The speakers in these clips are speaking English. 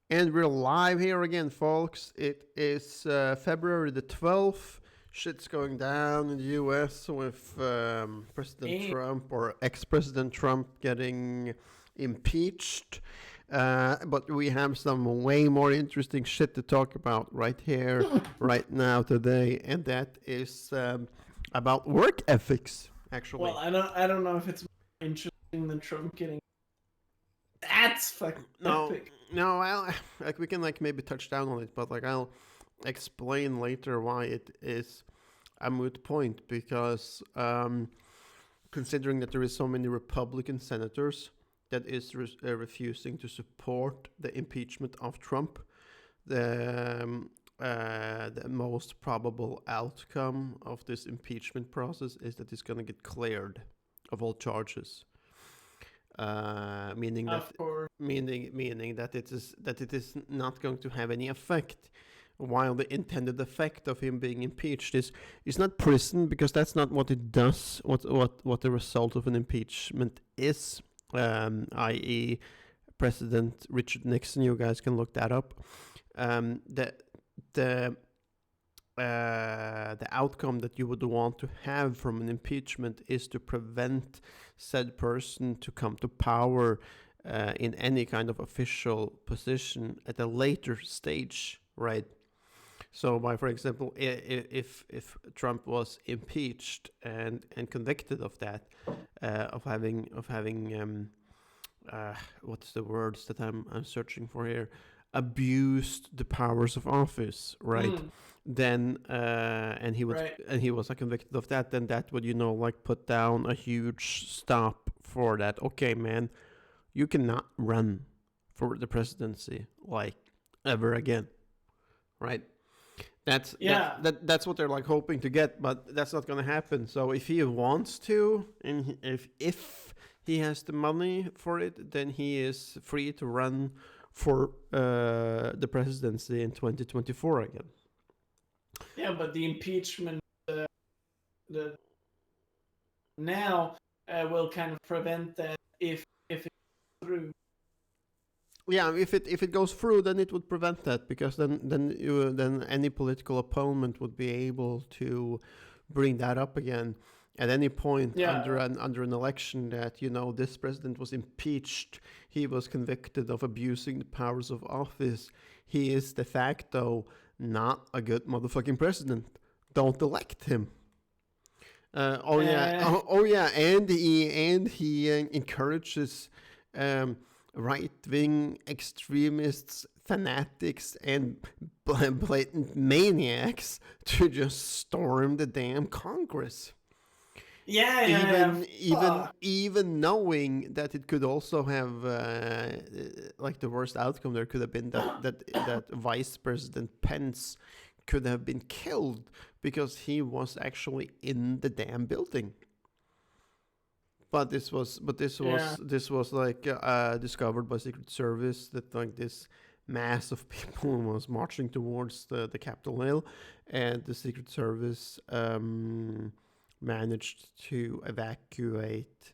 And we're live here again, folks. It is February the 12th. Shit's going down in the US with President Eh, Trump or ex President Trump getting impeached. But we have some way more interesting shit to talk about right here, right now, today. And that is about work ethics, well, actually. I don't know if it's more interesting than Trump getting. That's fucking No, epic. no, I'll, like we can like maybe touch down on it, but like I'll explain later why it is a moot point because considering that there is so many Republican senators that is refusing to support the impeachment of Trump, the most probable outcome of this impeachment process is that he's going to get cleared of all charges, meaning that Of course. meaning that it is not going to have any effect. While the intended effect of him being impeached is not prison, because that's not what it does. What the result of an impeachment is, i.e., President Richard Nixon. You guys can look that up. The the the outcome that you would want to have from an impeachment is to prevent said person to come to power in any kind of official position at a later stage, right? So, by for example, if Trump was impeached and convicted of that, of having what's the words that I'm searching for here, abused the powers of office, right? Mm, Then right. and he was convicted of that. Then that would like put down a huge stop for that. Okay, man, you cannot run for the presidency like ever again, right? Yeah. That's what they're like hoping to get, but that's not going to happen. So if he wants to, and if he has the money for it, then he is free to run for the presidency in 2024 again. Yeah, but the impeachment the now will kind of prevent that if it's through. Yeah, if it goes through, then it would prevent that, because then any political opponent would be able to bring that up again at any point Yeah. under an election, that this president was impeached, he was convicted of abusing the powers of office, he is de facto not a good motherfucking president. Don't elect him. Oh yeah, Uh, oh yeah, and he encourages um, right wing extremists, fanatics, and blatant maniacs to just storm the damn Congress. yeah, yeah, yeah. Even knowing that it could also have like the worst outcome there could have been that Vice President Pence could have been killed because he was actually in the damn building. Yeah. This was like discovered by Secret Service, that like this mass of people was marching towards the Capitol Hill, and the Secret Service managed to evacuate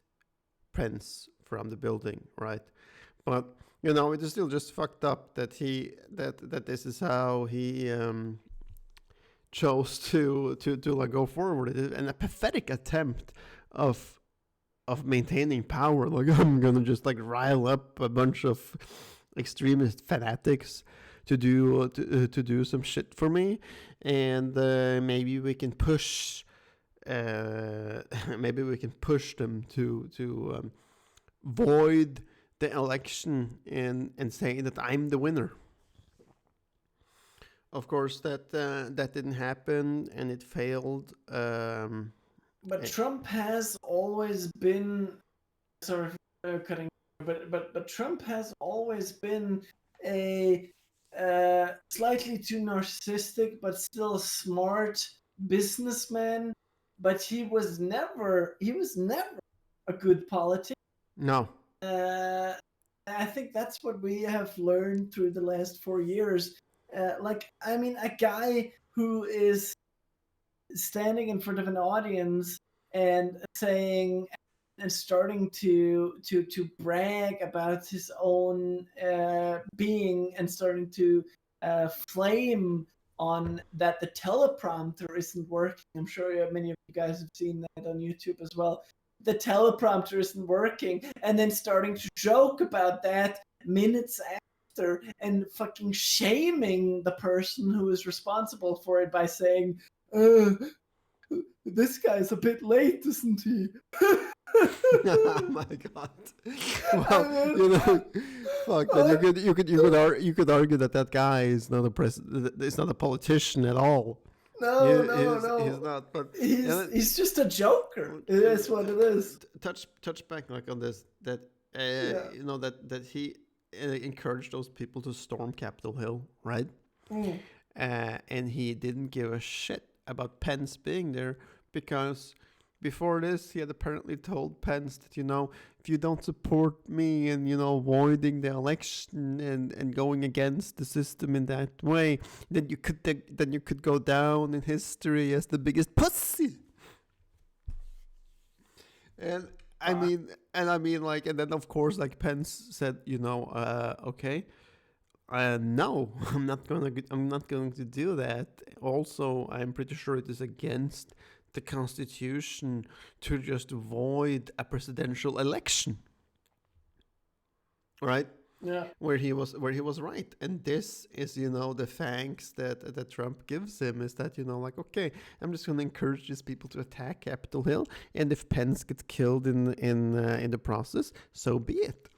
Pence from the building, right? But it is still just fucked up that that this is how he chose to like go forward, and a pathetic attempt of maintaining power. Like, I'm gonna just like rile up a bunch of extremist fanatics to do some shit for me, and maybe we can push maybe we can push them to void the election and say that I'm the winner. Of course, that didn't happen, and it failed. But Trump has always been, sorry for cutting, but Trump has always been a slightly too narcissistic but still smart businessman. But he was never a good politician. No. Uh, I think that's what we have learned through the last 4 years. Like, I mean, a guy who is standing in front of an audience and saying starting to brag about his own being, and starting to flame on that the teleprompter isn't working. I'm sure many of you guys have seen that on YouTube as well. The teleprompter isn't working, and then starting to joke about that minutes after, and fucking shaming the person who is responsible for it by saying, this guy's a bit late, isn't he? Oh my god. Well, you know, fuck that. You could argue that that guy is not a is not a politician at all. No. He's not. But he's just a joker. That's what it is. Touch back like on this that you know that he encouraged those people to storm Capitol Hill, right? And he didn't give a shit about Pence being there, because before this he had apparently told Pence that, you know, if you don't support me and, you know, avoiding the election and going against the system in that way, then you could go down in history as the biggest pussy. And I mean, like, and then of course, like, Pence said, you know, okay, no, I'm not going to do that. Also, I'm pretty sure it is against the Constitution to just avoid a presidential election, right? Yeah. Where he was right. And this is, you know, the thanks that Trump gives him, is that, you know, like, okay, I'm just going to encourage these people to attack Capitol Hill, and if Pence gets killed in the process, so be it.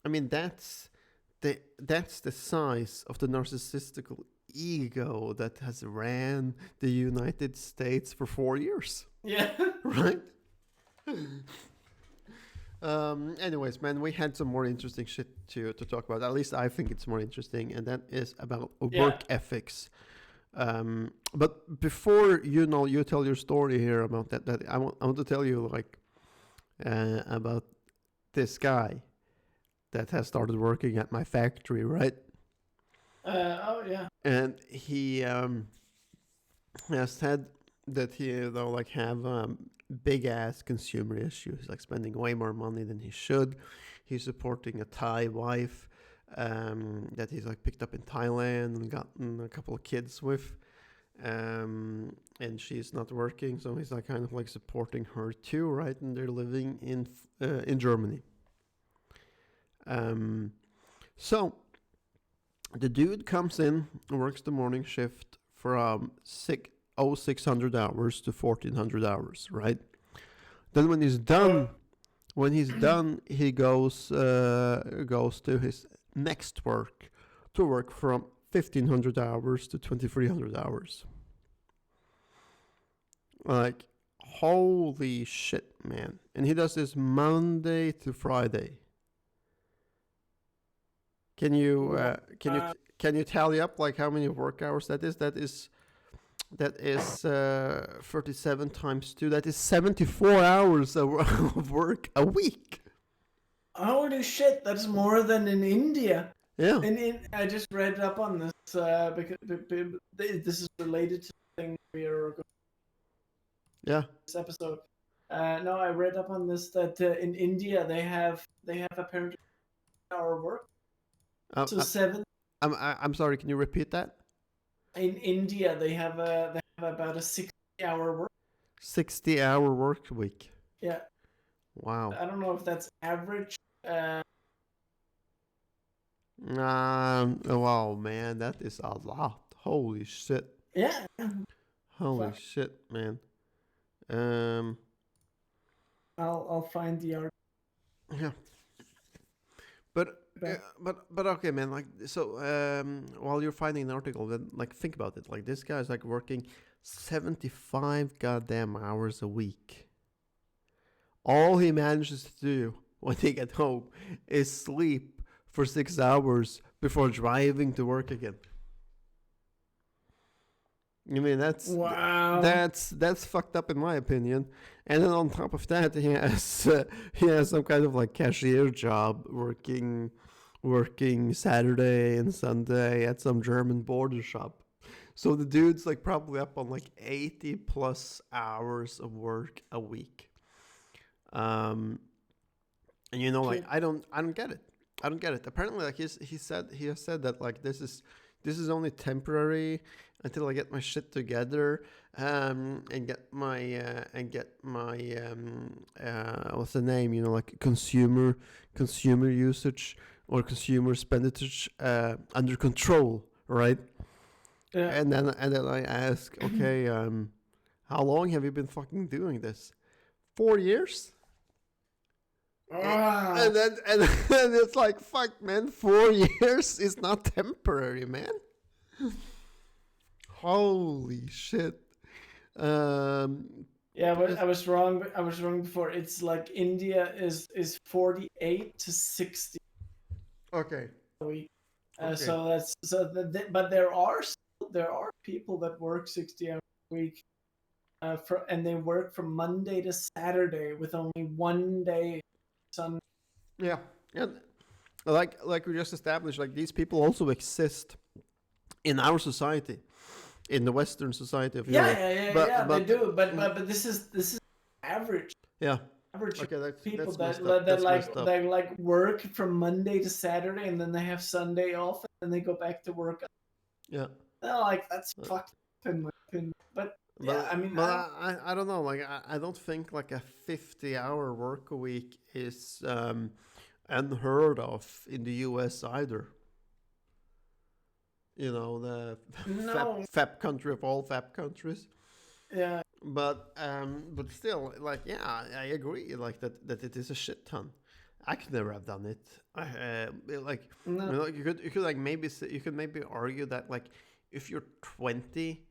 I mean, that's the size of the narcissistical ego that has ran the United States for 4 years. Yeah. Right? Anyways, man, we had some more interesting shit to talk about. At least I think it's more interesting, and that is about work ethics. But before you tell your story here about that I want to tell you, like, about this guy that has started working at my factory, right? Oh yeah. And he has said that he, you know, like, have big ass consumer issues, like spending way more money than he should. He's supporting a Thai wife that he's, like, picked up in Thailand and gotten a couple of kids with, and she's not working, so he's, like, kind of like supporting her too, right? And they're living in Germany. So the dude comes in and works the morning shift from 600 hours to 1400 hours, right? Then when he's done, he goes to his next work to work from 1500 hours to 2300 hours. Like, holy shit, man. And he does this Monday to Friday. Can you tally up, like, how many work hours that is? That is 37 times 2. That is 74 hours of work a week. Holy shit, that's more than in India. Yeah. And I just read up on this because this is related to the thing we are going. Yeah. This episode. No, I read up on this that in India they have apparently hour work. So 7. I'm sorry. Can you repeat that? In India, they have about a 60-hour work. 60-hour work week. Yeah. Wow. I don't know if that's average. Wow, man, that is a lot. Holy shit. Yeah. Holy shit, man. I'll find the article. Yeah. But okay, man. Like, so while you're finding an article, then, like, think about it. Like, this guy's, like, working 75 goddamn hours a week. All he manages to do when he gets home is sleep for 6 hours before driving to work again. I mean, that's fucked up in my opinion. And then on top of that, he has some kind of, like, cashier job, working Saturday and Sunday at some German border shop. So the dude's like probably up on like 80 plus hours of work a week. Um, and you know, like Okay. I don't get it. I don't get it. Apparently, like he has said that like this is only temporary until I get my shit together, and get my what's the name? You know, like consumer usage or consumer expenditure under control, right? Yeah. And then I ask, okay, how long have you been fucking doing this? 4 years? Ah, And it's like, fuck, man, 4 years is not temporary, man. Holy shit. Um, yeah, but because I was wrong. I was wrong before. It's like India is 48 to 60 okay, a week. okay, So that's but there are people that work 60 hours a week, and they work from Monday to Saturday with only one day Sunday. yeah, yeah. Like we just established, like these people also exist in our society, in the Western society of Yeah, Europe. yeah, yeah, yeah. They But do, but this is average yeah, average okay, people that's that messed up. that That's like messed up. that like work from Monday to Saturday, and then they have Sunday off, and then they go back to work. Yeah. Like that's fucked up in my opinion. But yeah, I mean, But I don't. I don't know. Like I don't think like a 50-hour work a week is unheard of in the U.S. either. You know, the No. fap country of all fap countries. Yeah. But still, like yeah, I agree. Like that it is a shit ton. I could never have done it. Like No. you could like maybe you could maybe argue that like if you're 20,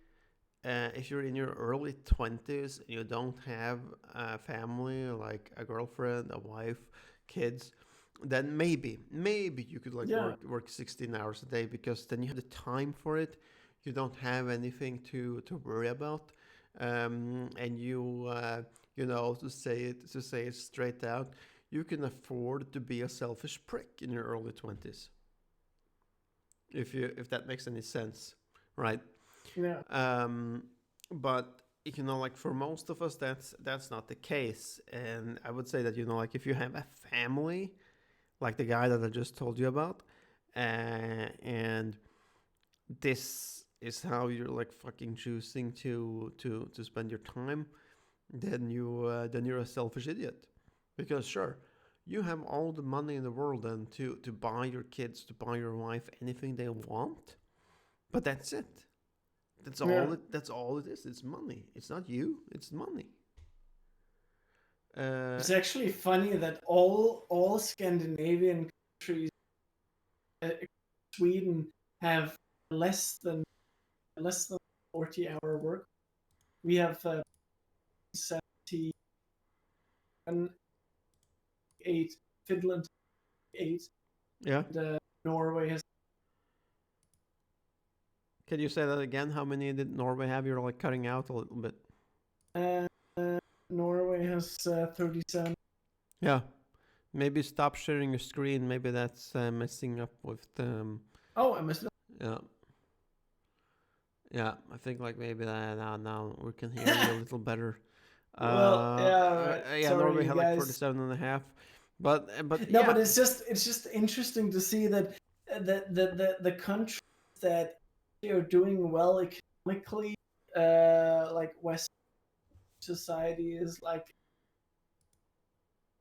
if you're in your early 20s and you don't have a family like a girlfriend, a wife, kids, then maybe you could like Yeah. work 16 hours a day because then you have the time for it. You don't have anything to worry about, and you know, to say it straight out, you can afford to be a selfish prick in your early 20s, if that makes any sense, right? Yeah. um, but you know, like for most of us, that's not the case. And I would say that, you know, like if you have a family, like the guy that I just told you about, and this is how you're like fucking choosing to spend your time, then you're a selfish idiot. Because sure, you have all the money in the world then to buy your kids, to buy your wife anything they want, but that's it. Yeah. That's all it is. It's money. It's not you. It's money. Uh, It's actually funny that all Scandinavian countries, uh, Sweden, have less than less than 40-hour work. We have 78, Finland 8, yeah. and Norway has Can you say that again? How many did Norway have? You're like cutting out a little bit. uh, Norway has 37. Yeah. Maybe stop sharing your screen. Maybe that's messing up with the. Oh, I missed it. Yeah. Yeah. I think like maybe that now we can hear you a little better. Well, yeah, right. Yeah. Sorry, Norway you had like guys. 47 and a half. But No, yeah. but it's just interesting to see that the countries that are doing well economically, like Western society is like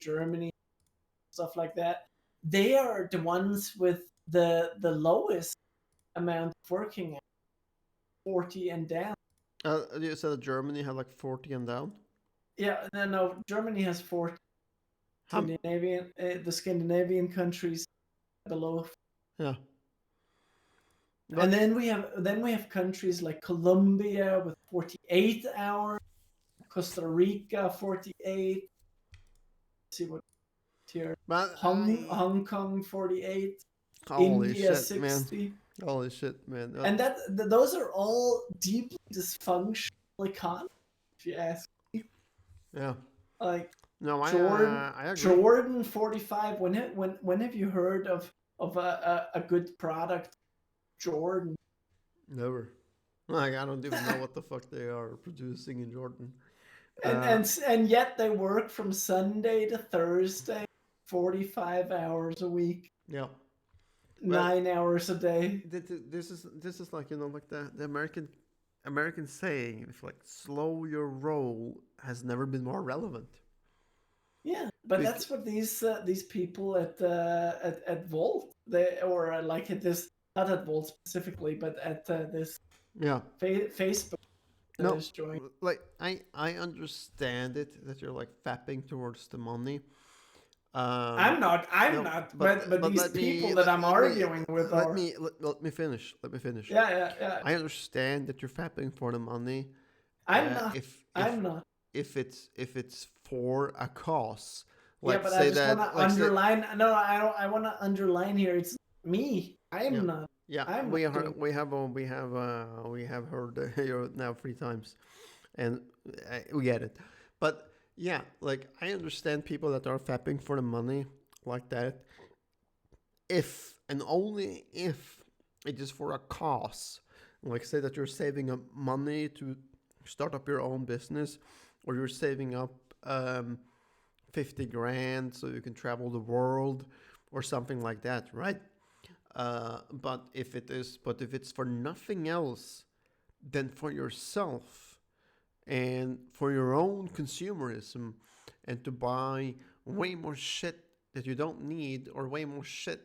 Germany, stuff like that. They are the ones with the lowest amount of working at 40 and down. You said that Germany had like 40 and down. Yeah, no, Germany has 40. How? The Scandinavian countries below. Yeah. And But then we have countries like Colombia with 48 hours, Costa Rica 48. Let's see what here. but I. Hong Kong 48, Holy India shit, man. 60. Holy shit, man. And those are all deeply dysfunctional economies, if you ask me. Yeah. Like No, Jordan I agree. Jordan 45. When have you heard of a good product, Jordan? Never. Like I don't even know what the fuck they are producing in Jordan. and Uh, yet they work from Sunday to Thursday, 45 hours a week, yeah. Well, 9 hours a day. this is like like the American saying, if like slow your roll has never been more relevant. Yeah, but Bec- that's what these people at Volt, they or like at this, not at Volt specifically, but at this yeah. Facebook that No, is joined. like I understand it that you're like fapping towards the money. I'm No, not, but but these people that I'm arguing with are. let me finish. Let me finish. Yeah, yeah, yeah. I understand that you're fapping for the money. I'm not. If I'm not. if it's for a cause, Yeah, like but I say just want that to like say underline. No, I don't. I want to underline here. It's me. yeah I'm not. yeah I'm not doing. we have heard you now 3 times, and we get it. But yeah, like I understand people that are fapping for the money like that, if and only if it is for a cause. Like say that you're saving up money to start up your own business, or you're saving up 50 grand so you can travel the world, or something like that, right? But if it's for nothing else than for yourself and for your own consumerism, and to buy way more shit that you don't need, or way more shit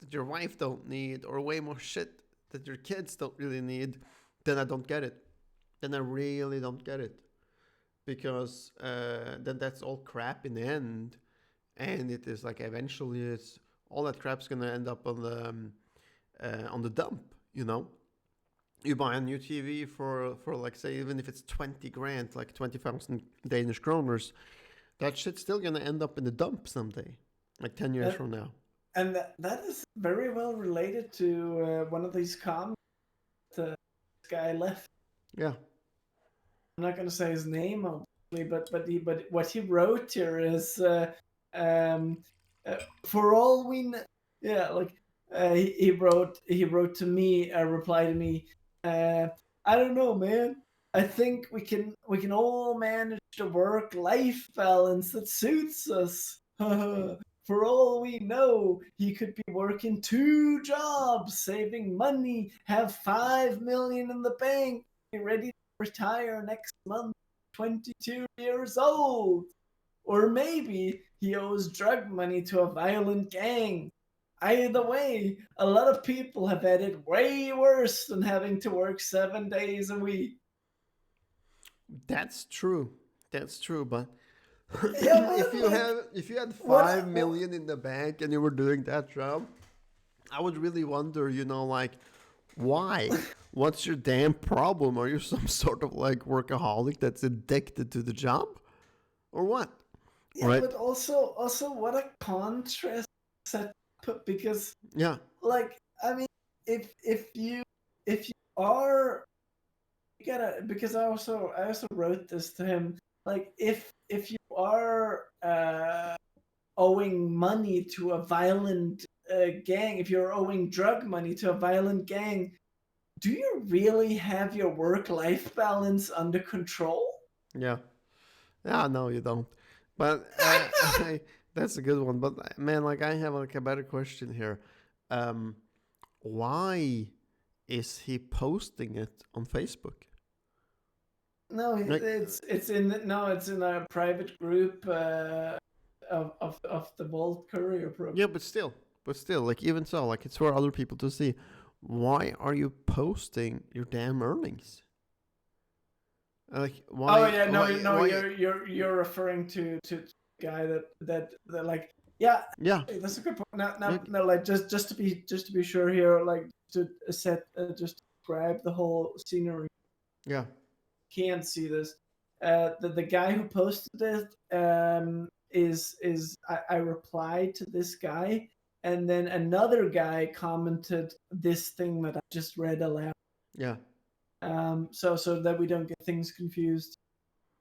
that your wife don't need, or way more shit that your kids don't really need, then I don't get it. Then I really don't get it, because then that's all crap in the end, and it is like eventually it's all that crap's gonna end up on the dump. You know, you buy a new TV for like say even if it's 20 grand, like 20,000 Danish kroners, that shit's still gonna end up in the dump someday, like 10 years And from now. that is very well related to one of these comments this guy left. Yeah, I'm not going to say his name, obviously, but what he wrote here is um, for all we know, yeah, like he wrote to me, a reply to me. I don't know, man. I think we can all manage the work life balance that suits us. For all we know, he could be working 2 jobs, saving money, have 5 million in the bank, be ready retire next month, 22 years old. Or maybe he owes drug money to a violent gang. Either way, a lot of people have had it way worse than having to work 7 days a week. that's true. That's true, but Yeah, well, like, if you had what? 5 million in the bank and you were doing that job, I would really wonder, like, why? What's your damn problem? Are you some sort of like workaholic that's addicted to the job, or what? Yeah, Right? but also, what a contrast set because, Yeah, like, I mean, if you are, you gotta, because I also wrote this to him, like, if you are owing money to a violent gang, if you're owing drug money to a violent gang, do you really have your work life balance under control? yeah, yeah. No, you don't. But that's a good one. But man, like I have like a better question here. Um, why is he posting it on Facebook? No, Like, it's in a private group of the Volt Courier program. yeah, but still, like even so, like it's for other people to see. Why are you posting your damn earnings? Like, Oh yeah, no, no, why? you're referring to the guy that like, yeah, Yeah, that's a good point. Now, now, like, now, like, just to be sure here, like, to set just describe the whole scenery. yeah, Can't see this. The guy who posted it is I replied to this guy, and then another guy commented this thing that I just read aloud. yeah. So that we don't get things confused.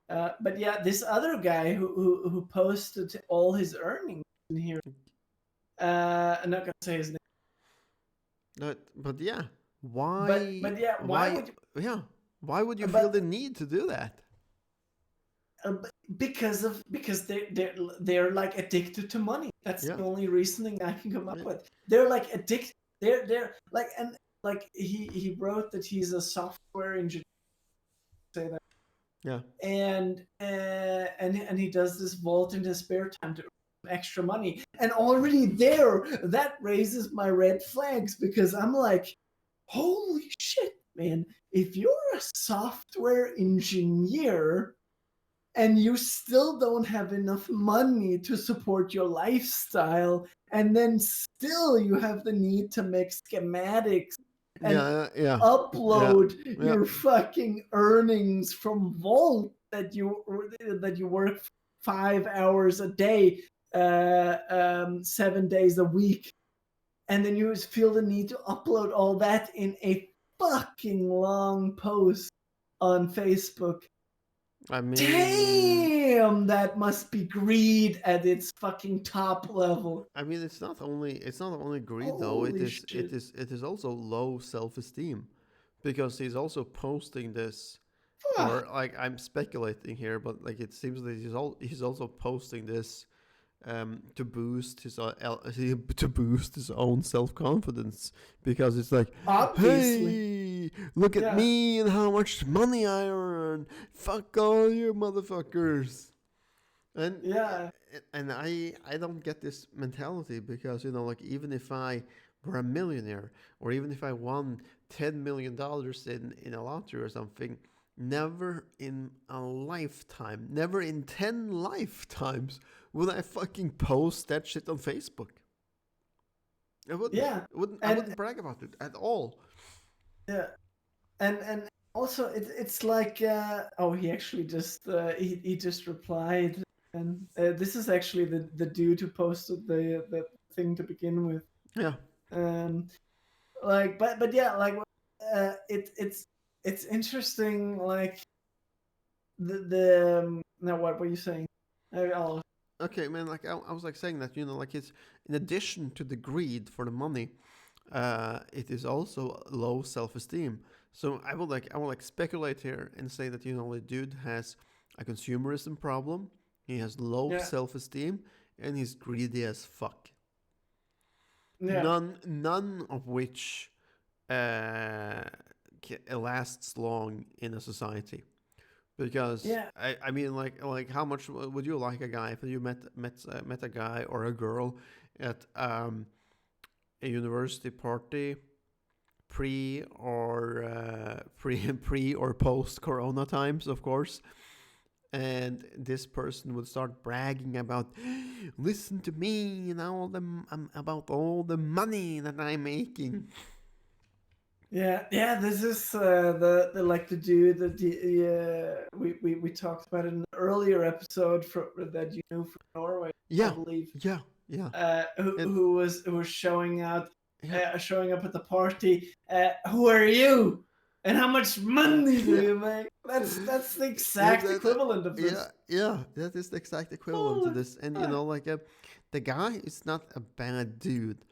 But yeah, this other guy who posted all his earnings in here. I'm not gonna say his name. But yeah, Why? but yeah, why Why? would you? Yeah. Why would you feel But the need to do that? because they're like addicted to money. That's Yeah. the only reasoning I can come up Yeah. with. They're like addicted. They're like, and like he wrote that he's a software engineer. Say that. Yeah. And he does this vault in his spare time to earn extra money. And already there, that raises my red flags because I'm like, holy shit, man! If you're a software engineer and you still don't have enough money to support your lifestyle, and then still you have the need to make schematics and Yeah. Yeah. Yeah. upload Yeah. your fucking earnings from Vault that you work 5 hours a day, 7 days a week, and then you just feel the need to upload all that in a fucking long post on Facebook. I mean, Damn, that must be greed at its fucking top level. it's not only greed though. It Holy is it shit. is it is also low self-esteem, because he's also posting this, Ah, or like I'm speculating here, but like it seems that he's also posting this to boost to boost his own self confidence, because it's like, obviously. hey, look at Yeah. me and how much money I earn. Fuck all you motherfuckers. And Yeah. I don't get this mentality, because like even if I were a millionaire, or even if I won $10 million in a lottery or something, never in a lifetime, never in 10 lifetimes would I fucking post that shit on Facebook. I wouldn't. Yeah. I And wouldn't brag about it at all. yeah. And also it's like oh, he actually just he just replied, and this is actually the dude who posted the thing to begin with. Yeah. Um like but yeah, like it's interesting, like the now what were you saying? I'll Okay, man. Like I was like saying that, like it's, in addition to the greed for the money, it is also low self-esteem. So I will speculate here and say that, the dude has a consumerism problem. He has low yeah, self-esteem, and he's greedy as fuck. yeah, None of which uh, lasts long in a society. Because yeah, I mean, like how much would you like a guy if you met a guy or a girl at a university party, pre or post Corona times, of course, and this person would start bragging about, listen to me and about all the money that I'm making. yeah. This is the like the dude that we talked about in an earlier episode that you knew from Norway, I Yeah, believe. yeah, yeah, Who and was yeah, showing up at the party. Who are you? And how much money do yeah. you make? That's the That, exact that, that- equivalent of yeah, this. yeah, that is the exact equivalent to Holy this. And fuck. the guy is not a bad dude,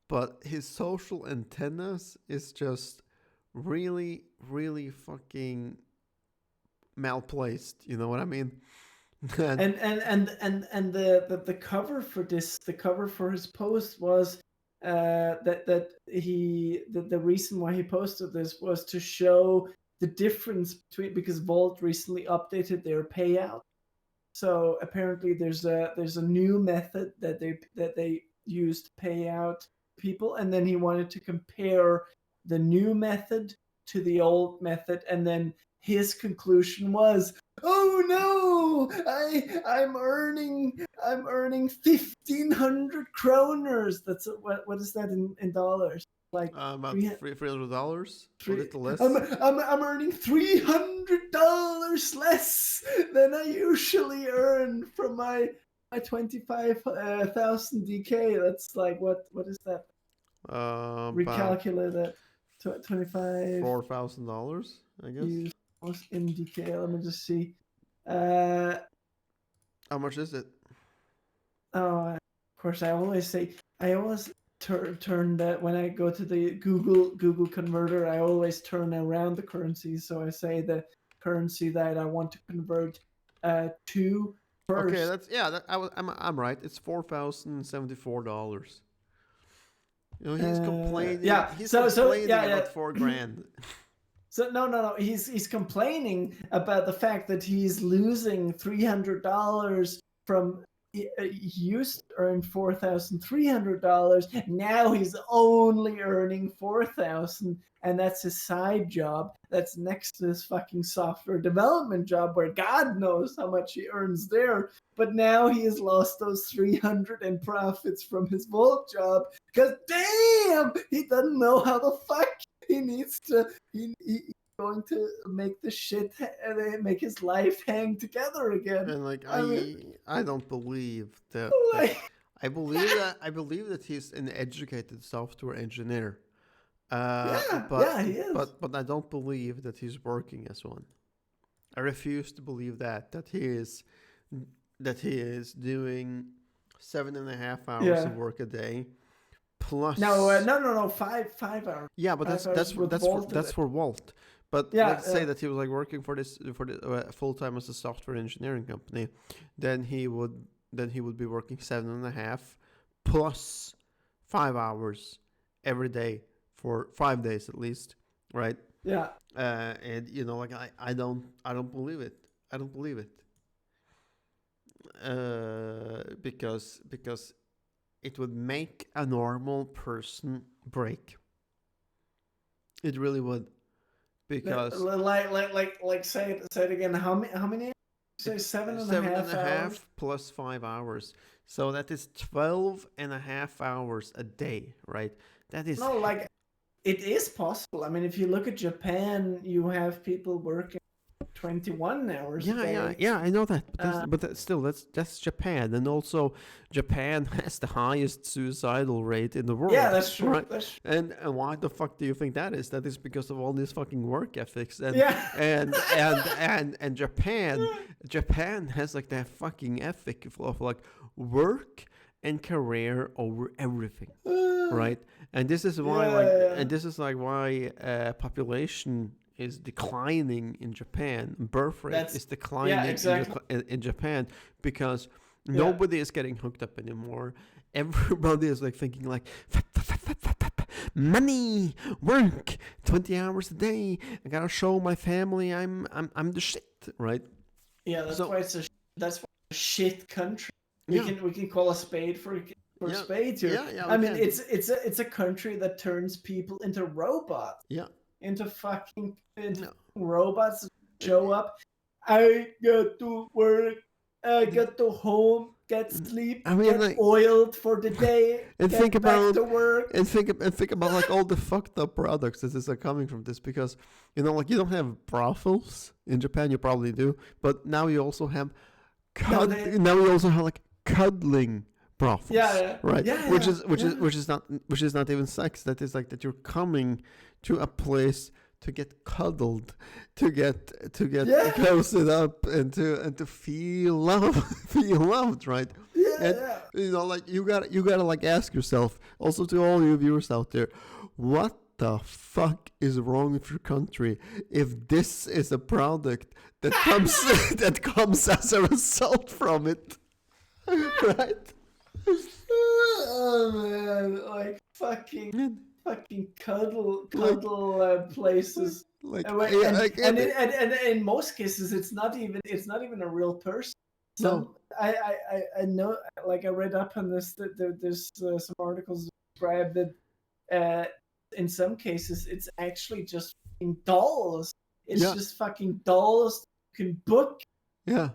but his social antennas is just really, really fucking malplaced. You know what I mean? And And the cover for this, the cover for his post was the reason why he posted this was to show the difference between, because Vault recently updated their payout. So apparently there's a new method that they use to pay out people, and then he wanted to compare the new method to the old method, and then his conclusion was, oh no, I'm earning 1,500 kroners. That's what is that in dollars? Like about three $300, a three. little I'm less. I'm I'm earning $300 less than I usually earn from my 25,000 DK. That's like what is that? About Recalculate that. 25 $4,000, I guess. used in DK. Let me just see. Uh How much is it? oh, of course I always say I always turn that when I go to the Google converter. I always turn around the currency, so I say the currency that I want to convert to Okay, first. that's I'm right. It's $4,074. You know, he's complaining. Yeah. He's So complaining yeah, about yeah. 4 grand. So no. He's complaining about the fact that he's losing $300 from. He used to earn $4,300. Now he's only earning $4,000, and that's his side job. That's next to his fucking software development job, where God knows how much he earns there. But now he has lost those 300 in profits from his vault job because damn, he doesn't know how the fuck he needs to. He's going to make the shit, make his life hang together again. And like I mean, I don't believe that like, I believe that he's an educated software engineer. yeah, he is. But I don't believe that he's working as one. I refuse to believe that he is doing 7.5 hours of work a day plus. No, 5 hours. Yeah, but that's for Walt. But let's say that he was like working for the full time as a software engineering company, then he would be working 7.5 plus 5 hours every day for 5 days at least, right? Yeah. And you know, like I don't believe it. I don't believe it. Because it would make a normal person break. It really would. Because like say it again. How many? Say 7.5 hours plus 5 hours. So that is 12.5 hours a day, right? That is like it is possible. I mean, if you look at Japan, you have people working 21 hours a day. Yeah, I know that. But that's Japan. And also, Japan has the highest suicidal rate in the world. Yeah, that's true. Right? That's true. And why the fuck do you think that is? That is because of all these fucking work ethics. And and Japan has like that fucking ethic of like work and career over everything, right? And this is why why population is declining in Japan. Birth rate is declining in Japan because nobody is getting hooked up anymore. Everybody is like thinking like money, work, 20 hours a day. I gotta show my family I'm the shit, right? Yeah, that's why it's a shit country. We can call a spade for a spade here. I mean, it's a country that turns people into robots. Yeah. Into fucking robots that show up. I get to work. I get to home. Get sleep. Get like, oiled for the day. And get think back about to work. And think about like all the fucked up products that are coming from this, because you know, like, you don't have brothels in Japan. You probably do, but now you also have like cuddling brothels, right? Which is not even sex. That is like that you're coming to a place to get cuddled, to get closened up, and to feel loved, right? You know, like you gotta like ask yourself, also to all you viewers out there, what the fuck is wrong with your country if this is a product that comes that comes as a result from it, right? Oh man, like fucking cuddle places. And in most cases, it's not even a real person. I know, like I read up on this. That there's some articles describe that in some cases it's actually just fucking dolls. It's just fucking dolls you can book. Yeah.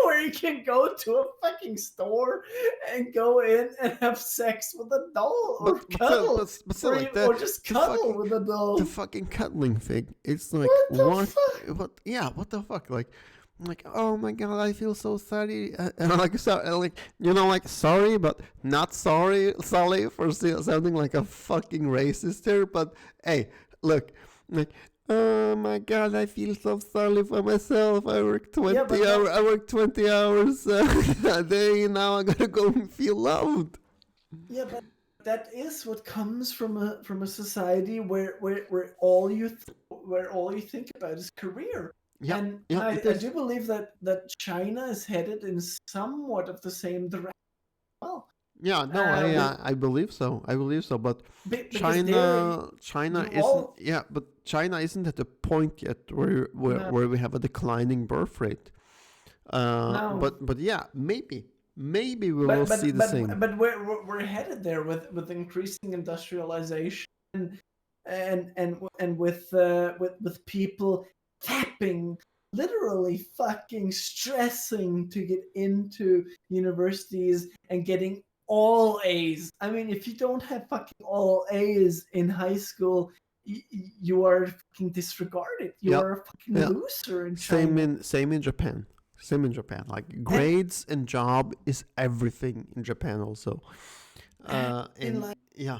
Where you can go to a fucking store and go in and have sex with a doll or cuddle. But still, like that, or just cuddle with a doll. The fucking cuddling thing. It's like, what the fuck? Like, oh my god, I feel so sorry. And like, you know, like, sorry, but not sorry, Sally, for sounding like a fucking racist here. But hey, look, like, oh my god, I feel so sorry for myself. I work 20 hours a day, and now I gotta go and feel loved. Yeah, but that is what comes from a society where all you think about is career. Yeah, And yeah, it I do is. believe that China is headed in somewhat of the same direction. Well, Yeah, no, I with I believe so. I believe so. But because there China you isn't. all Yeah, but China isn't at the point yet no where we have a declining birth rate. no But yeah, maybe we will see the same. but we're headed there with increasing industrialization and with people tapping, literally fucking stressing to get into universities and getting all A's. I mean, if you don't have fucking all A's in high school, you are fucking disregarded. You Yeah, are a fucking yeah. loser in China. Same in Japan. Same in Japan. Like And grades and job is everything in Japan also. in And like yeah,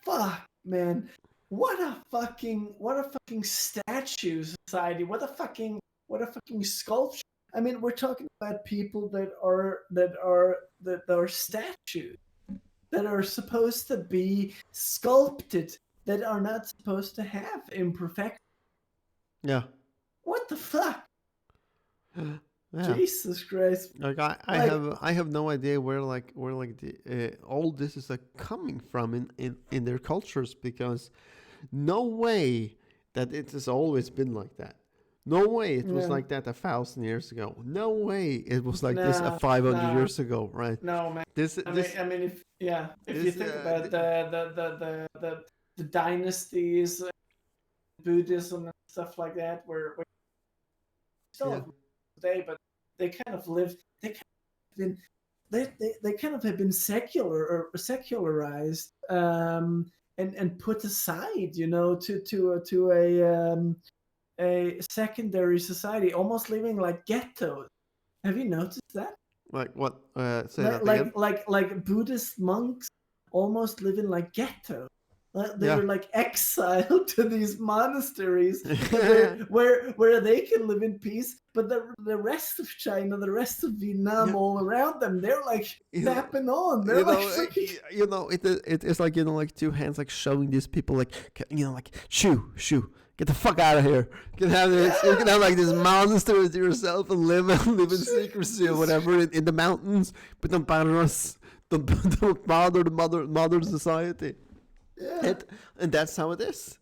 fuck, man. What a fucking statue society. What a fucking sculpture. I mean, we're talking about people that are statues that are supposed to be sculpted, that are not supposed to have imperfection. yeah, What the fuck? yeah. Jesus Christ. Like Like, I have no idea where like the all this is like coming from in their cultures, because no way that it has always been like that. No way it was yeah, like that 1,000 years ago. No way it was like this nah, 500 nah, years ago, right? no, man. This I mean, if yeah, if you this think about the dynasties, Buddhism and stuff like that, where yeah, still today, but they kind of live. They kind of been they kind of have been secular or secularized, and put aside, to a secondary society, almost living like ghettos. Have you noticed that? like what? Say like that again. like Buddhist monks almost living like ghetto. Yeah. They're like exiled to these monasteries, and Yeah, where they can live in peace, but the rest of China, the rest of Vietnam, yeah. all around them, they're like You know, tapping on. They're like freaking. it's like like two hands like showing these people like like shoo, get the fuck out of here. You can have this. You can have like this monastery to yourself and live in secrecy or whatever in the mountains, but don't bother us. Don't, don't bother the modern society. Yeah. And that's how it is.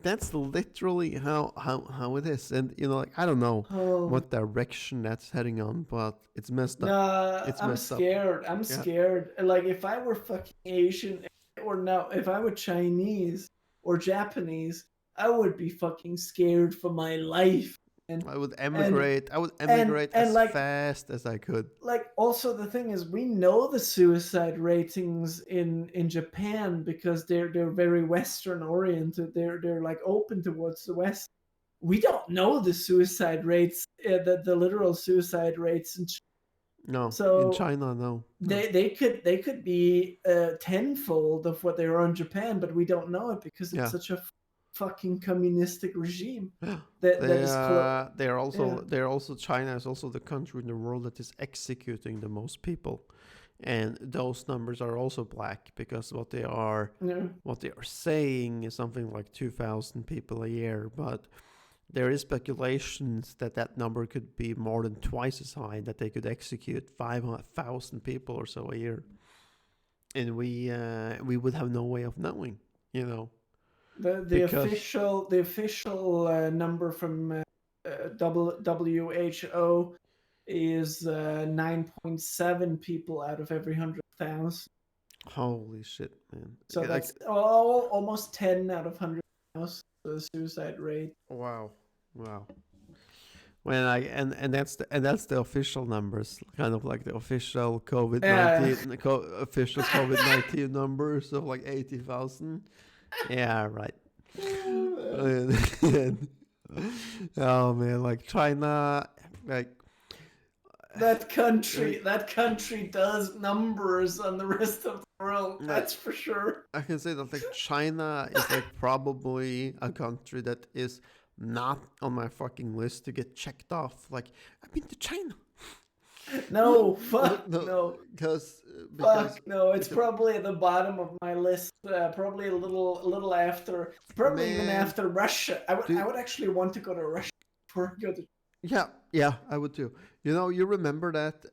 That's literally how it is. And like I don't know Oh what direction that's heading on, but it's messed up. no, It's I'm messed up. scared. I'm Yeah. scared. Like if I were fucking Asian, or no, if I were Chinese or Japanese, I would be fucking scared for my life. And I would and emigrate. I would and emigrate and as like fast as I could. also the thing is, we know the suicide ratings in Japan because they're very Western oriented. They're like open towards the West. We don't know the suicide rates, the literal suicide rates, and No, in so China, no, no. they could be tenfold of what they are in Japan, but we don't know it because it's Yeah, such a fucking communistic regime yeah. that is close. Yeah, They're also China is also the country in the world that is executing the most people, and those numbers are also black because yeah. what they are saying is something like 2,000 people a year, but there is speculations that that number could be more than twice as high, that they could execute 500,000 people or so a year, and we would have no way of knowing, because The official number from WHO is 9.7 people out of every 100,000. holy shit, man! So Like that's almost 10 out of 100,000, the suicide rate. wow, wow. When I and that's the official numbers, kind of like the official COVID Yeah. 19 official COVID-19 numbers of like 80,000. Yeah, right. And- oh man, like China, like like, That country does numbers on the rest of the world. like That's for sure. I can say that like China is like probably a country that is not on my fucking list to get checked off. Like I've been to China. No, fuck No, no. because Fuck no, it's because probably at the bottom of my list. Probably a little after, probably even man, after Russia. I dude, would actually want to go to Russia before I go to. yeah, yeah, I would too. You remember that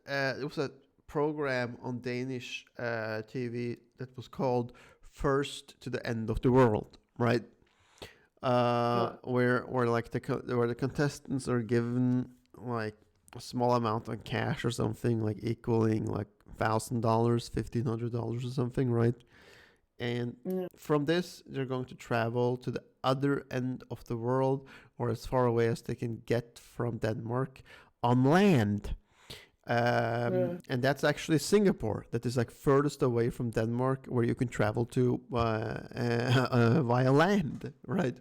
it was a program on Danish TV that was called "First to the End of the World," right? Where like where the contestants are given like a small amount of cash or something, like equaling like $1,000, $1,500 or something, right? And Yeah, from this, they're going to travel to the other end of the world, or as far away as they can get from Denmark, on land. yeah, And that's actually Singapore. That is like furthest away from Denmark, where you can travel to via land, right?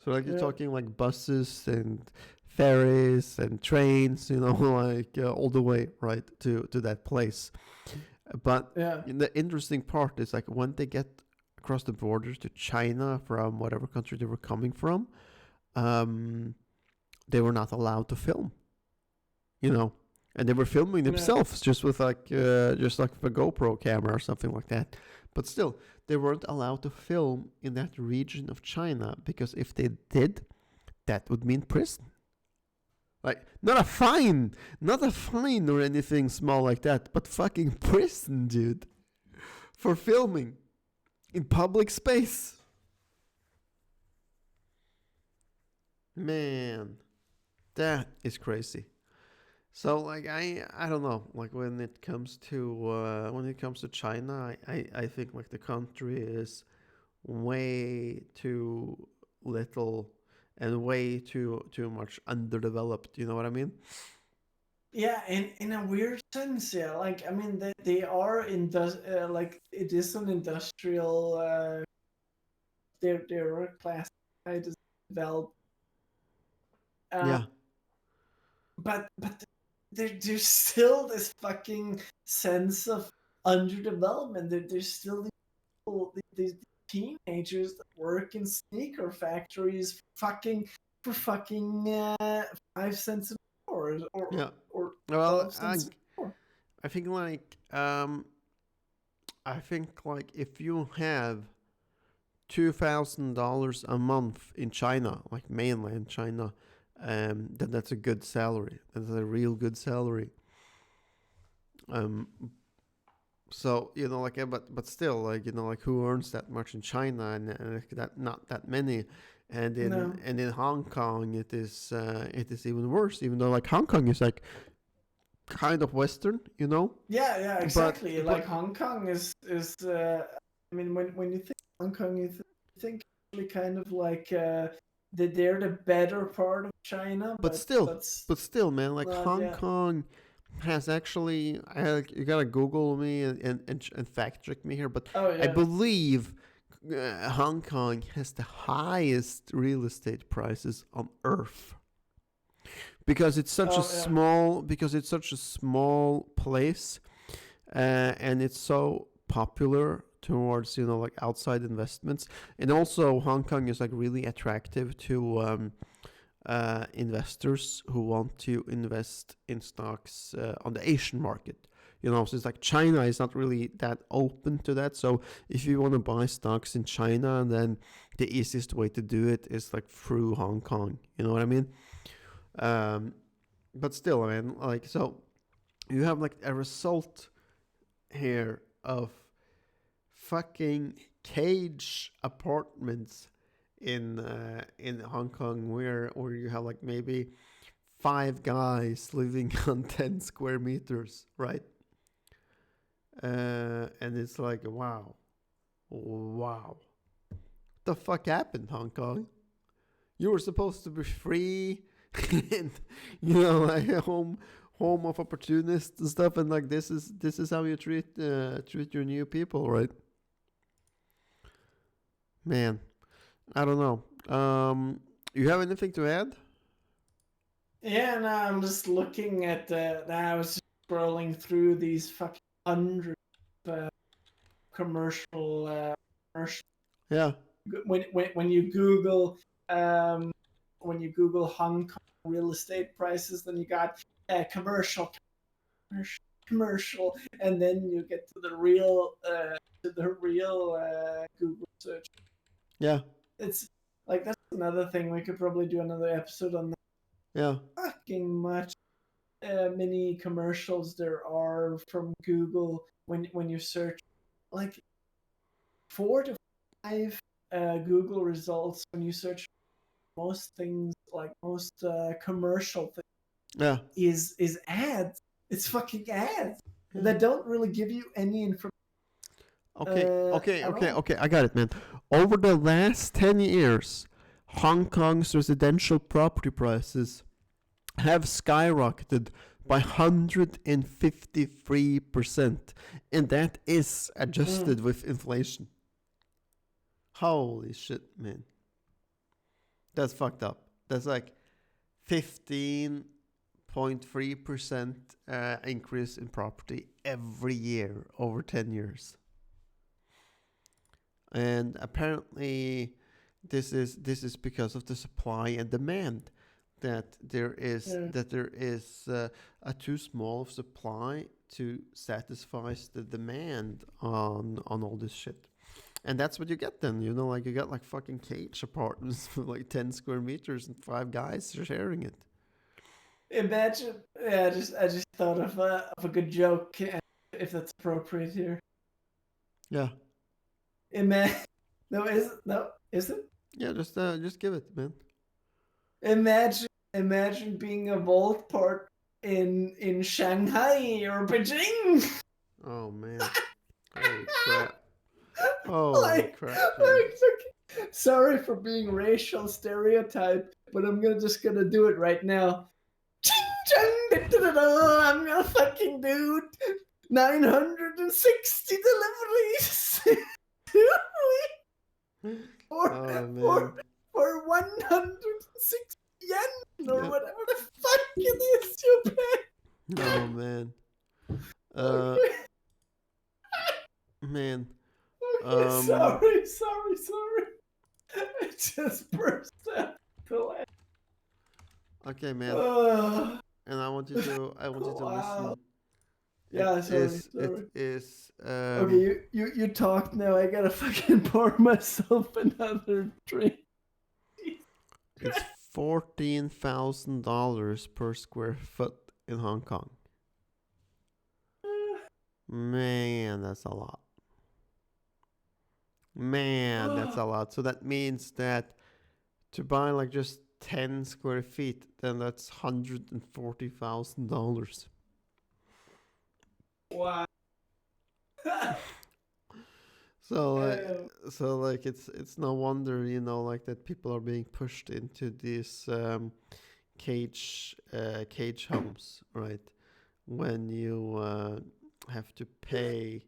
So like you're yeah, talking like buses and ferries and trains, like all the way right to that place. But yeah. the interesting part is like when they get across the borders to China from whatever country they were coming from, um, they were not allowed to film, you know, and they were filming Yeah. themselves just like a GoPro camera or something like that. But still, they weren't allowed to film in that region of China because if they did, that would mean prison. Like not a fine or anything small like that, but fucking prison, dude, for filming in public space. Man, that is crazy. So like I don't know, like when it comes to China, I think like the country is way too little and way too much underdeveloped. You know what I mean? Yeah, in a weird sense, yeah. Like I mean, they are like it is an industrial. They're classified as developed. Uh, Yeah, but there's still this fucking sense of underdevelopment. There's still these teenagers that work in sneaker factories for fucking 5 cents an hour yeah. or Well, 12 cents an hour. I think like if you have $2,000 a month in China, like mainland China, then that's a good salary. That's a real good salary. Um, so like, but still, like like who earns that much in China, and like, that not that many, No. and in Hong Kong it is even worse. Even though like Hong Kong is like kind of Western, Yeah, yeah, but exactly. Like Hong Kong is. I mean, when you think Hong Kong, you think actually kind of like that they're the better part of China, but but still, that's man, like not. Hong Yeah. Kong has actually, you gotta Google me and fact check me here, but Oh I yeah. believe Hong Kong has the highest real estate prices on earth Oh yeah. because it's such a small place, and it's so popular towards like outside investments, and also Hong Kong is like really attractive to investors who want to invest in stocks on the Asian market. So it's like China is not really that open to that. So if you want to buy stocks in China, then the easiest way to do it is like through Hong Kong. You know what I mean? Um, but still, I mean, like, so you have like a result here of fucking cage apartments in Hong Kong where you have like maybe five guys living on 10 square meters, right? And it's like, wow, wow. What the fuck happened, Hong Kong? You were supposed to be free and like a home of opportunists and stuff, and like this is how you treat your new people, right? Man, I don't know. You have anything to add? Yeah, no, I'm just looking at. I was just scrolling through these fucking hundred uh, commercial commercial. Yeah, When you Google um when you Google Hong Kong real estate prices, then you got commercial commercial, and then you get to the real Google search. Yeah. It's like that's another thing we could probably do another episode on. Yeah. Fucking much many commercials there are from Google when you search, like 4 to 5 Google results when you search most things, like most commercial things, Yeah. is ads. It's fucking ads Yeah. that don't really give you any information. Okay. I got it, man. Over the last 10 years, Hong Kong's residential property prices have skyrocketed by 153%, and that is adjusted with inflation. Holy shit, man. That's fucked up. That's like 15.3% increase in property every year over 10 years. And apparently this is because of the supply and demand, that there is a too small of supply to satisfy the demand on all this shit. And that's what you get then, like you got like fucking cage apartments for like 10 square meters and 5 guys sharing it. Imagine, yeah, I just thought of a good joke, if that's appropriate here. Yeah. Is it? Yeah, just give it, man. Imagine being a vault part in Shanghai or Beijing. Oh man. Holy crap. Holy crap, man. Sorry for being racial stereotype, but I'm just gonna do it right now. I'm gonna fucking do 960 deliveries. for 106 yen or whatever the fuck it is you pay. Oh man. Man. Sorry. I just burst out to laugh. Okay, man. And I want you to listen. Yeah, sorry. It is. Okay, you talk now. I gotta fucking pour myself another drink. It's $14,000 per square foot in Hong Kong. Man, that's a lot. Man, that's a lot. So that means that to buy like just 10 square feet, then that's $140,000. Wow. So it's no wonder, like that people are being pushed into these cage homes, right? When you have to pay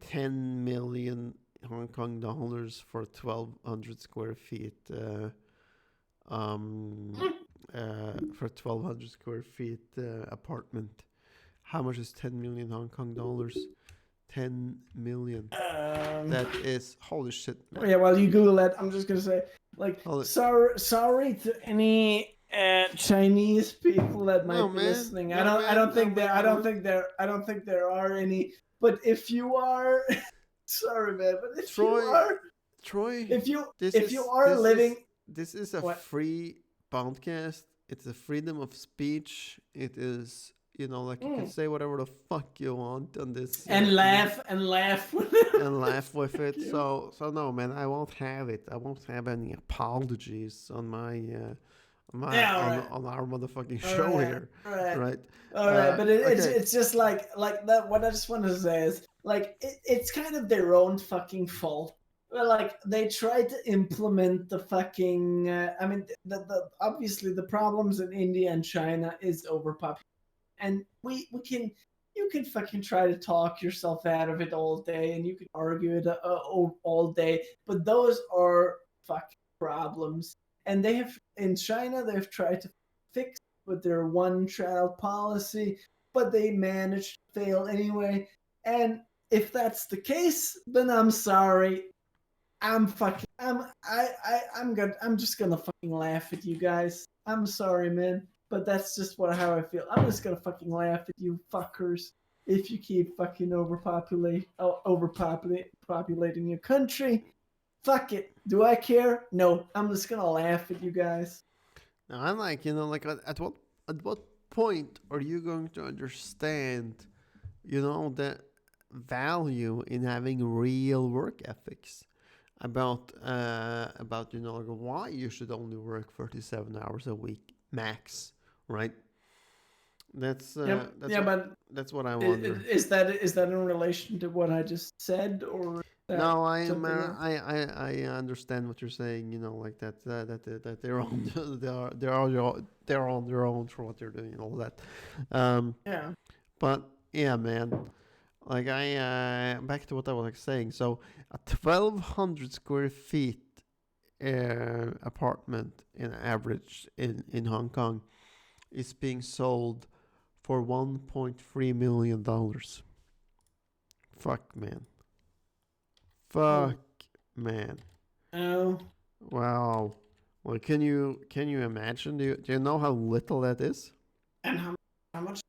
10 million Hong Kong dollars for 1,200 square feet. For 1,200 square feet apartment. How much is 10 million Hong Kong dollars? 10 million. That is holy shit, man. Yeah, while you Google that, I'm just gonna say, like, sorry to any Chinese people that might be listening. I don't think there are any. But if you are, sorry, man. But if you are, Troy, if you are living, this is a free podcast. It's a freedom of speech. It is. Like you can say whatever the fuck you want on this. And laugh. And laugh with it. So no, man, I won't have it. I won't have any apologies on my on our motherfucking show here. Right. All right. But it's just like that. What I just want to say is, like, it's kind of their own fucking fault. Like, they try to implement the fucking. The obviously the problems in India and China is overpopulation. And you can fucking try to talk yourself out of it all day, and you can argue it all day, but those are fucking problems. And in China, they've tried to fix with their one-child policy, but they managed to fail anyway. And if that's the case, then I'm sorry. I'm just gonna fucking laugh at you guys. I'm sorry, man. but that's just how I feel. I'm just gonna fucking laugh at you fuckers if you keep fucking populating your country. Fuck it. Do I care? No. I'm just gonna laugh at you guys. Now, I'm like, like at what point are you going to understand, the value in having real work ethics? About like why you should only work 37 hours a week max, right? That's Yep. that's Yeah, what but that's what I wonder. is that in relation to what I just said, or is that No, I am. something else? I understand what you're saying. Like that they're on they're on their own for what they're doing and all that. Um, Yeah. but yeah, man. Like back to what I was like saying. So a 1,200 square feet apartment in average in Hong Kong is being sold for $1.3 million. Fuck, man. Oh. Fuck, man. Oh. Wow. Well, can you imagine? Do you know how little that is? And how much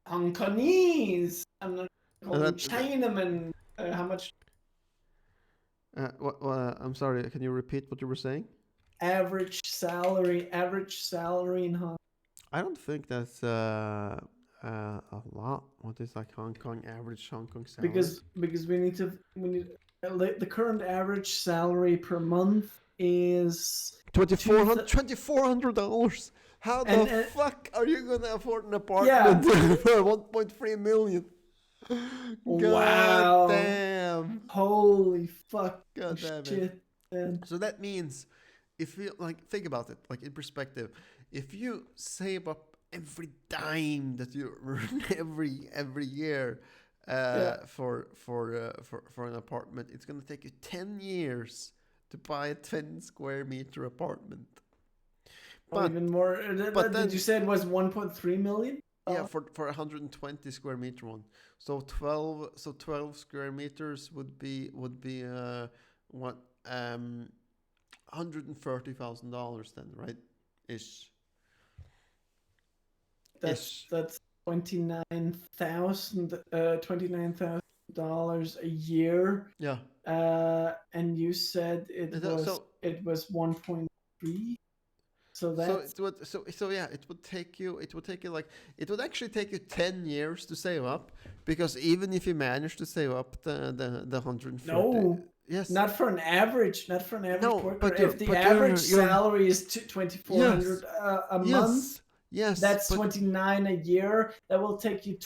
Hong Kongese? I'm not calling That Chinaman. How much I'm sorry. Can you repeat what you were saying? average salary? Average salary in Hong. I don't think that's a lot. What is like average Hong Kong salary? Because we need the current average salary per month is $2,400. How the and fuck are you gonna afford an yeah. apartment for 1.3 million? God Wow. damn. Holy fuck God damn it. shit, man. So that means, if you like think about it, like in perspective, if you save up every dime that you earn every year Yeah. for an apartment, it's gonna take you 10 years to buy a 10 square meter apartment. Oh, But even more. but Did you then say it was 1.3 million? yeah, for 120 square meter one. So 12 square meters would be what $130,000 then, right? Ish. Ish. That's $29,000 a year. Yeah. And you said So it was 1.3. So so that's it would so yeah, it would actually take you 10 years to save up, because even if you manage to save up the 140. no, Yes. not for an average, No, worker. but If the average salary is yes. 2,400 a month, Yes, that's but 29 a year. That will take you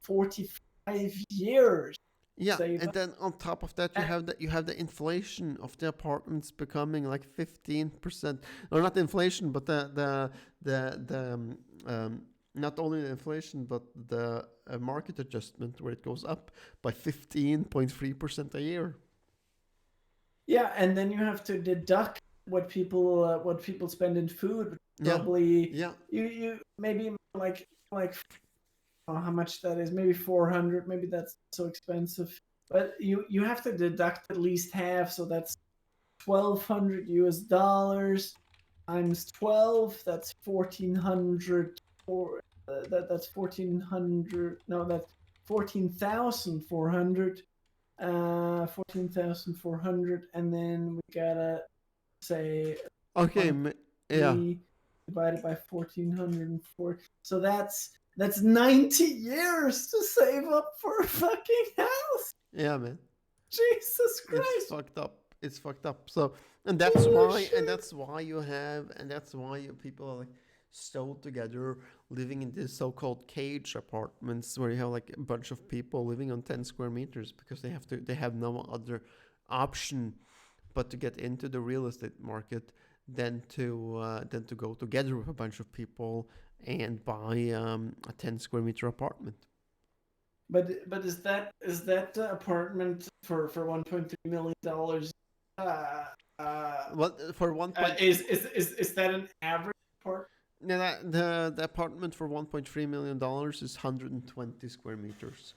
45 years to yeah, save and up. then on top of that, Uh, you have the inflation of the apartments becoming like 15%, or not inflation, but the not only the inflation, but the market adjustment, where it goes up by 15.3% a year. Yeah, and then you have to deduct what people spend in food. Yeah, Probably yeah, you maybe how much that is. Maybe 400. Maybe that's so expensive. But you have to deduct at least half. So that's $1,200 times 12. That's 1,400. That's 1,400. No, that's 14,400. 14,400, and then we gotta say okay, yeah, 3 divided by 1,404. So that's 90 years to save up for a fucking house. yeah, man. Jesus It's Christ. fucked up. It's fucked up. So, Holy shit. and that's why people are like stowed together, living in these so-called cage apartments, where you have like a bunch of people living on 10 square meters, because they have no other option but to get into the real estate market than to go together with a bunch of people and buy a 10 square meter apartment. But is that apartment for $1.3 million? Well, for one point, Is that an average apartment? no, the apartment for $1.3 million is 120 square meters.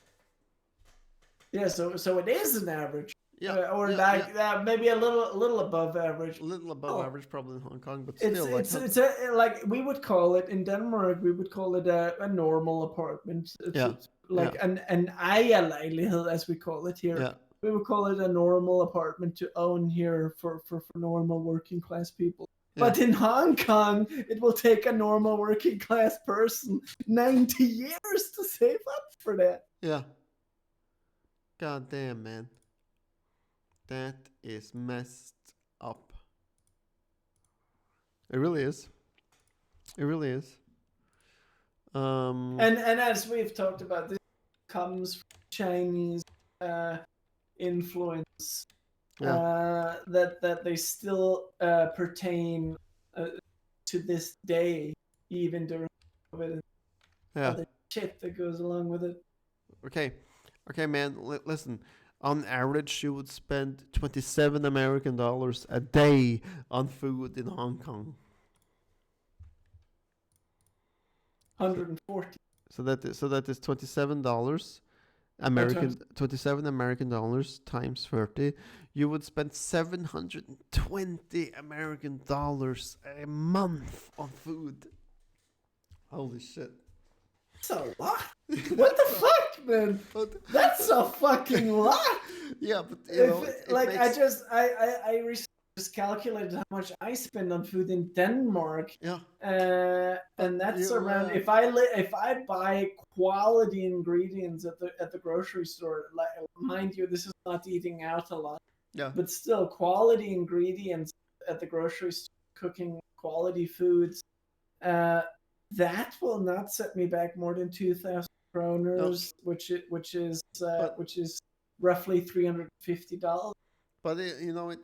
Yeah, so it is an average. Yeah, or yeah, yeah. like maybe a little above average. A little above Oh, average probably in Hong Kong, but it's still like it's it's a like we would call it in Denmark. We would call it a normal apartment. It's yeah, it's yeah, like an ejerlejlighed, as we call it here. yeah, We would call it a normal apartment to own here for normal working class people. yeah, But in Hong Kong, it will take a normal working class person 90 years to save up for that. yeah. God damn, man. That is messed up. It really is. It really is. Um, And as we've talked about, this comes from Chinese uh, influence yeah, that they still pertain uh, to this day, even during COVID and yeah. other shit that goes along with it. Okay, okay, man. Listen. On average, you would spend 27 American dollars a day on food in Hong Kong. 140. So that is $27 Times. American 27 American dollars times 30. You would spend 720 American dollars a month on food. Holy shit. That's a lot. What the fuck, man? That's a fucking lot. Yeah, but If it like makes I recently just calculated how much I spend on food in Denmark, yeah. But and that's you around if I buy quality ingredients at the grocery store. Like, mind you, this is not eating out a lot, yeah. but still quality ingredients at the grocery store, cooking quality foods. Uh, that will not set me back more than 2,000 No, kroners, but which is roughly $350.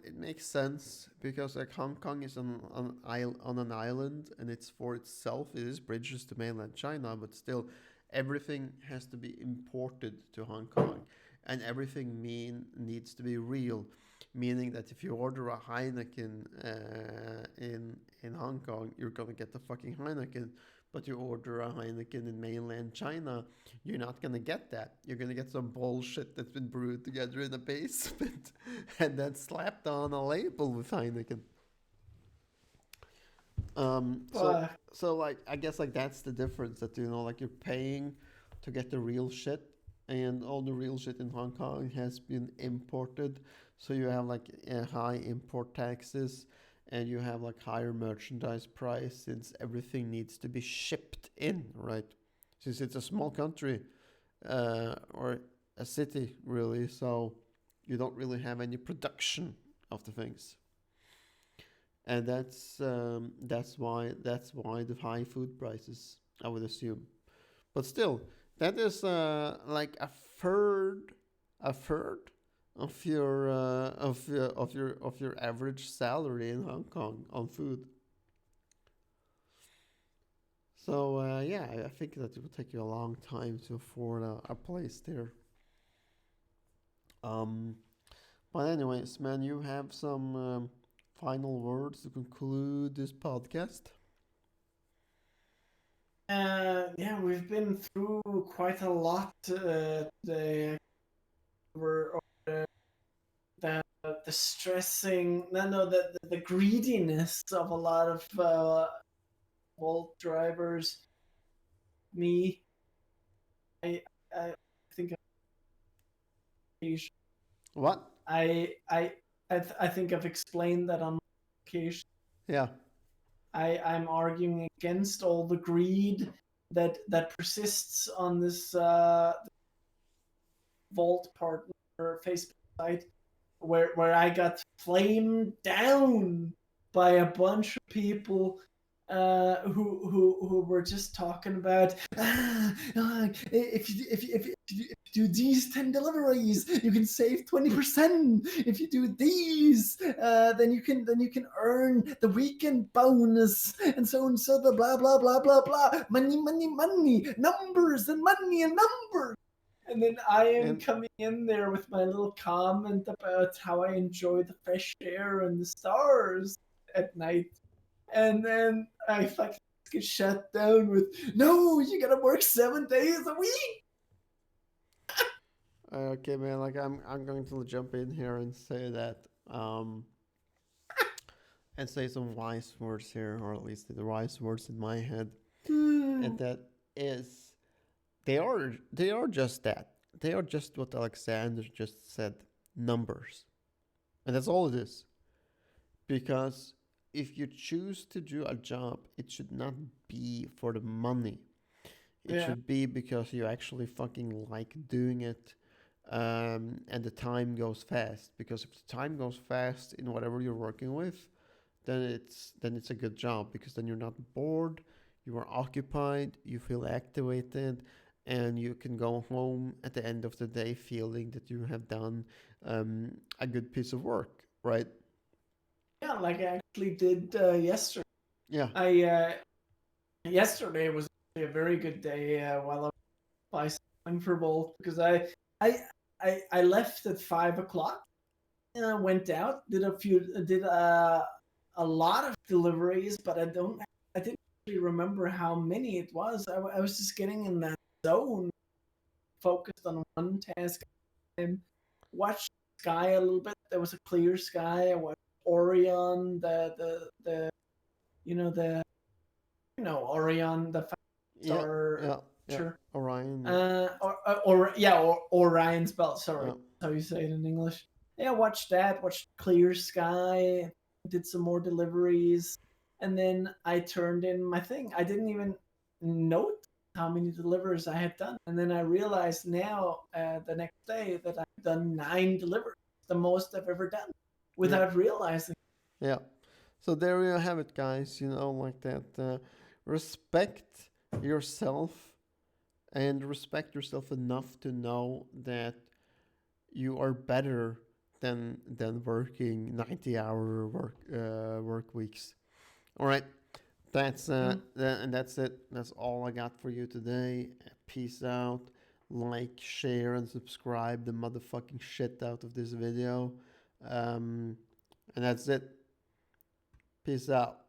it makes sense because like Hong Kong is on an island and it's for itself. It is bridges to mainland China, but still, everything has to be imported to Hong Kong, and everything needs to be real. Meaning that if you order a Heineken in Hong Kong, you're gonna get the fucking Heineken. But you order a Heineken in mainland China, you're not gonna get that. You're gonna get some bullshit that's been brewed together in a basement and then slapped on a label with Heineken. Um, so But so like I guess like that's the difference that like you're paying to get the real shit, and all the real shit in Hong Kong has been imported. So you have like high import taxes, and you have like higher merchandise price since everything needs to be shipped in, right? Since it's a small country, or a city really, so you don't really have any production of the things, and that's why the high food prices, I would assume. But still, that is like a third of your average salary in Hong Kong on food. So yeah, I think that it will take you a long time to afford a place there. Um, but anyways, man, you have some final words to conclude this podcast. yeah, we've been through quite a lot today. We're the stressing, no, the greediness of a lot of Volt drivers. Me, I I think What? I I I think I've explained that on occasion. Yeah, I'm arguing against all the greed that persists on this Vault partner Facebook site, where I got flamed down by a bunch of people who were just talking about if you do these 10 deliveries you can save 20%. If you do these then you can earn the weekend bonus, and so blah blah blah blah blah blah, money, numbers and money and numbers. And then I am and coming in there with my little comment about how I enjoy the fresh air and the stars at night. And then I fucking get shut down with, no, you gotta work 7 days a week. Okay, man. Like I'm going to jump in here and say that and say some wise words here, or at least the wise words in my head, and that is they are just that. They are just what Alexander just said, numbers, and that's all it is. Because if you choose to do a job, it should not be for the money. It Yeah. should be because you actually fucking like doing it, and the time goes fast. Because if the time goes fast in whatever you're working with, then it's a good job because then you're not bored, you are occupied, you feel activated, and you can go home at the end of the day feeling that you have done a good piece of work, right? Yeah, like I actually did yesterday. Yeah, I Yesterday was actually a very good day while I was bicycling for Bolt because I I left at 5 o'clock and I went out, did a lot of deliveries, but I didn't really remember how many it was. I was just getting in that zone, focused on one task and watched sky a little bit. There was a clear sky. I watched Orion, the you know the Orion, the yeah, star yeah, yeah. picture. Orion, yeah, Or Orion's belt. Sorry, yeah, that's how you say it in English. Yeah, watched that. Watched clear sky. Did some more deliveries, and then I turned in my thing. I didn't even note how many deliveries I had done, and then I realized now the next day that I've done 9 deliveries, the most I've ever done, yeah, without realizing. yeah. So there you have it, guys. Like that. Respect yourself and respect yourself enough to know that you are better than working 90-hour work weeks. All right, Mm. and that's it. That's all I got for you today. Peace out. Like, share, and subscribe the motherfucking shit out of this video. And that's it. Peace out.